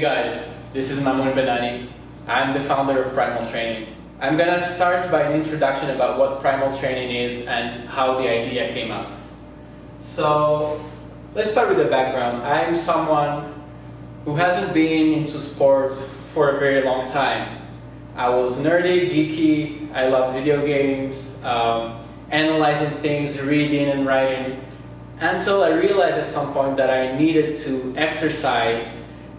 Hey guys, this is Mamoun Benani. I'm the founder of Primal Training. I'm gonna start by an introduction about what Primal Training is and how the idea came up. So let's start with the background. I'm someone who hasn't been into sports for a very long time. I was nerdy, geeky, I love video games, analyzing things, reading and writing, until I realized at some point that I needed to exercise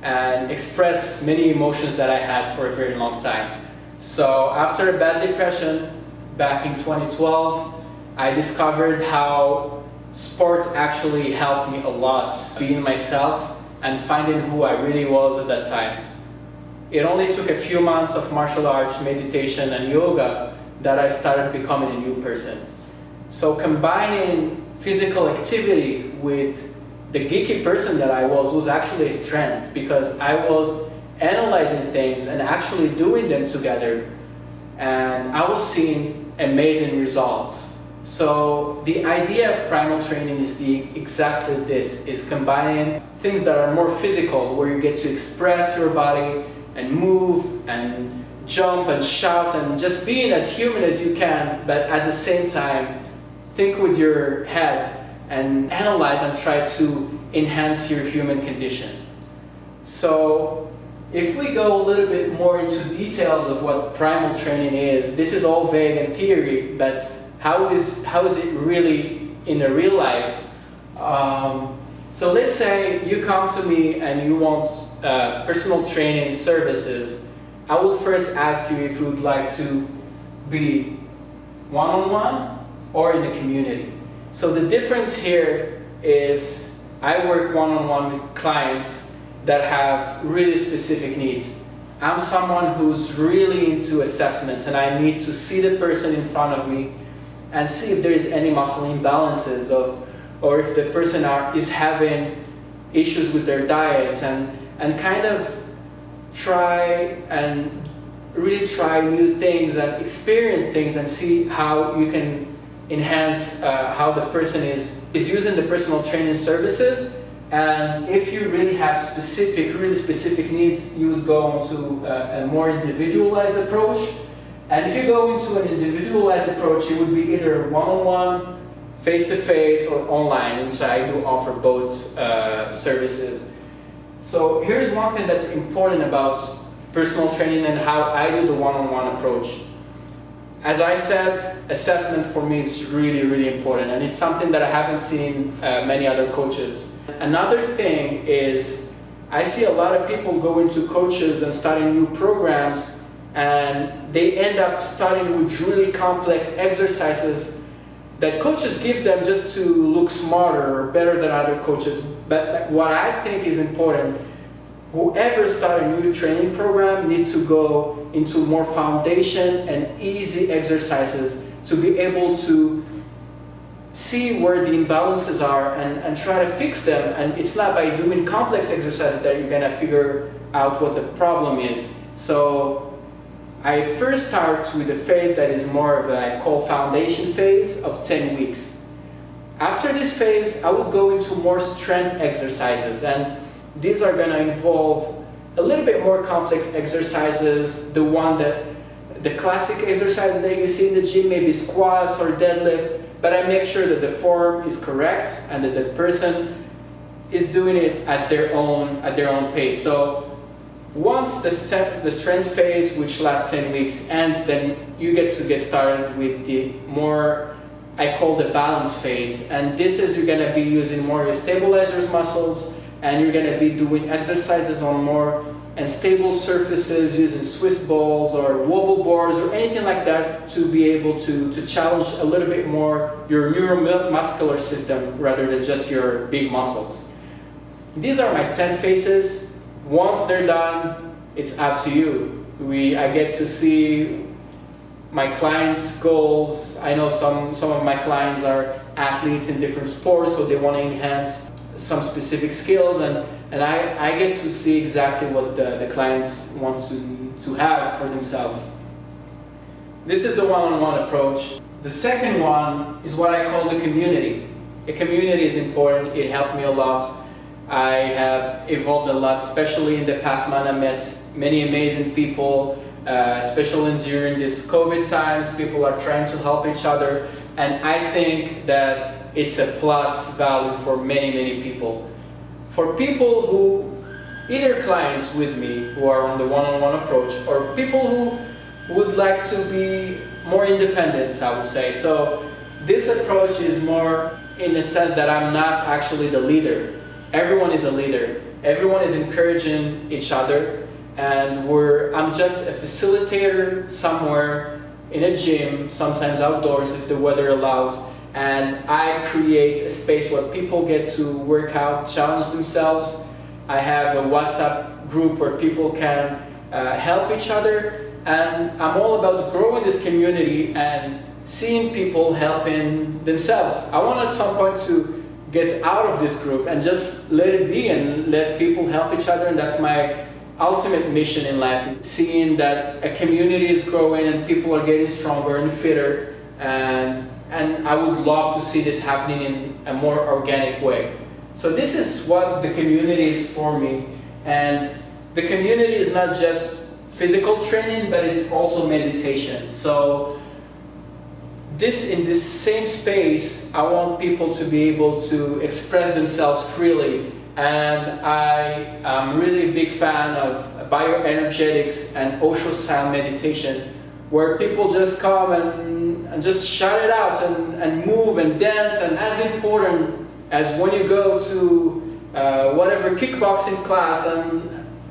and express many emotions that I had for a very long time. So after a bad depression back in 2012, I discovered how sports actually helped me a lot being myself and finding who I really was at that time. It only took a few months of martial arts, meditation and yoga that I started becoming a new person. So combining physical activity with the geeky person that I was actually a strength, because I was analyzing things and actually doing them together, and I was seeing amazing results. So the idea of Primal Training is exactly this, is combining things that are more physical, where you get to express your body and move and jump and shout and just being as human as you can, but at the same time think with your head and analyze and try to enhance your human condition. So if we go a little bit more into details of what Primal Training is, this is all vague and theory, but how is it really in the real life? So let's say you come to me and you want personal training services. I would first ask you if you would like to be one-on-one or in the community. So the difference here is I work one-on-one with clients that have really specific needs. I'm someone who's really into assessments, and I need to see the person in front of me and see if there is any muscle imbalances or if the person is having issues with their diet, and kind of really try new things and experience things and see how you can enhance how the person is using the personal training services. And if you really have really specific needs, you would go into a more individualized approach. And if you go into an individualized approach, it would be either one-on-one, face-to-face, or online, which I do offer both services. So here's one thing that's important about personal training and how I do the one-on-one approach. As I said, assessment for me is really, really important, and it's something that I haven't seen many other coaches. Another thing is I see a lot of people go into coaches and starting new programs, and they end up starting with really complex exercises that coaches give them just to look smarter or better than other coaches. But what I think is important, whoever starts a new training program needs to go into more foundation and easy exercises to be able to see where the imbalances are and try to fix them. And it's not by doing complex exercises that you're gonna figure out what the problem is. So I first start with a phase that is more of a, I call foundation phase of 10 weeks. After this phase, I would go into more strength exercises, and these are gonna involve a little bit more complex exercises, the classic exercises that you see in the gym, maybe squats or deadlift, but I make sure that the form is correct and that the person is doing it at their own pace. So once the strength phase, which lasts 10 weeks, ends, then you get started with the more, I call the balance phase. And this is, you're gonna be using more your stabilizers muscles, and you're gonna be doing exercises on more unstable surfaces using Swiss balls or wobble boards or anything like that to be able to challenge a little bit more your neuromuscular system rather than just your big muscles. These are my 10 phases. Once they're done, it's up to you. I get to see my clients' goals. I know some of my clients are athletes in different sports, so they want to enhance some specific skills, and I get to see exactly what the clients want to have for themselves. This is the one-on-one approach. The second one is what I call the community. A community is important. It helped me a lot. I have evolved a lot, especially in the past month. I met many amazing people, especially during this COVID times. People are trying to help each other, and I think that it's a plus value for many people. For people who, either clients with me who are on the one-on-one approach, or people who would like to be more independent, I would say. So this approach is more in the sense that I'm not actually the leader. Everyone is a leader. Everyone is encouraging each other, and I'm just a facilitator somewhere in a gym, sometimes outdoors if the weather allows, and I create a space where people get to work out, challenge themselves. I have a WhatsApp group where people can help each other, and I'm all about growing this community and seeing people helping themselves. I want at some point to get out of this group and just let it be and let people help each other, and that's my ultimate mission in life, is seeing that a community is growing and people are getting stronger and fitter, and I would love to see this happening in a more organic way. So this is what the community is for me, and the community is not just physical training, but it's also meditation. So in this same space, I want people to be able to express themselves freely, and I am really a big fan of bioenergetics and Osho style meditation, where people just come and just shout it out and move and dance, and as important as when you go to whatever kickboxing class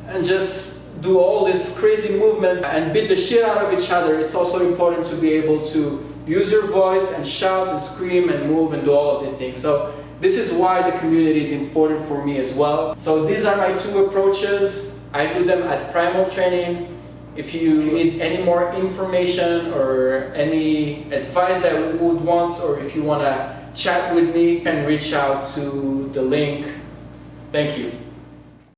and just do all this crazy movement and beat the shit out of each other, it's also important to be able to use your voice and shout and scream and move and do all of these things. So this is why the community is important for me as well. So these are my two approaches. I do them at Primal Training. If you need any more information or any advice that you would want, or if you want to chat with me, you can reach out to the link. Thank you.